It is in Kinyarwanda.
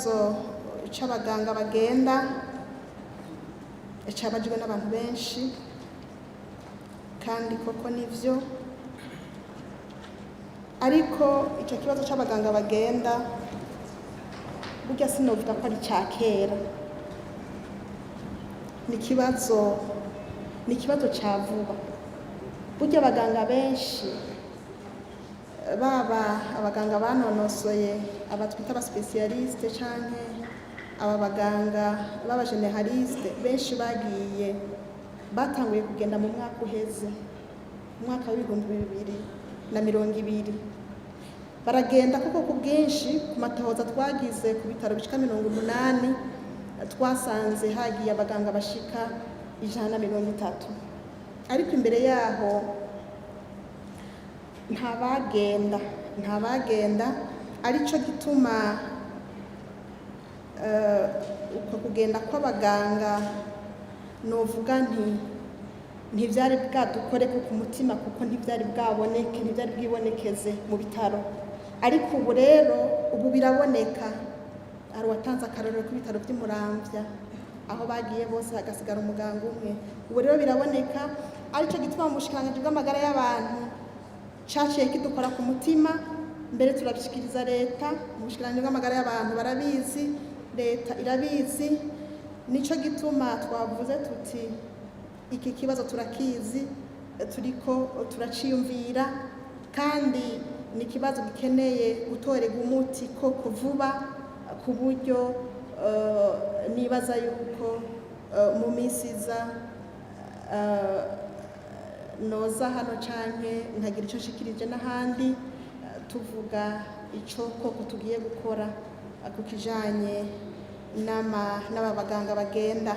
ikibazo c'abaganga bagenda cabajwe n'abantu benshi kandi koko nivyo, ariko ico kibazo c'abaganga bagenda burya sinovuga ko ari ca kera, ni ikibazo ca vuba. Burya abaganga benshi baba abaganga banonosoye aba twita aba specialiste canke aba baganga baba generaliste benshi batanguye kugenda mu mwaka uheze, mu mwaka w'2020 baragenda kuko ku bwinshi ku matohoza twagize ku bitaro bishika 80 twasanze hagiye abaganga bashika 130, ariko imbere yaho ntabagenda arico gituma uko kugenda kw'abaganga novuga ntivyari bwadukore ku mutima kuko ntivyari bwibonekeze mu bitaro, ariko ubu rero biraboneka. Hari uwatanze akarorero k'ibitaro vy'Imuramvya aho bagiye bose hagasigara umuganga umwe, ubu rero biraboneka, arico gituma mu bushikiranganji bw'amagara y'abantu caciye kidukora ku mutima, mbere turabishikiriza leta. Mu bushikiranganji bw'amagara y'abantu barabizi, leta irabizi, nico gituma twavuze tuti iki kibazo turakizi, turiko turaciyumvira, kandi ni ikibazo gikeneye gutorerwa umuti koko vuba, ku buryo nibaza yuko mu minsi iza noza hano canke nkagira ico nshikirije n'ahandi tuvuga ico koko tugiye gukora ku kijanye n'aba baganga bagenda.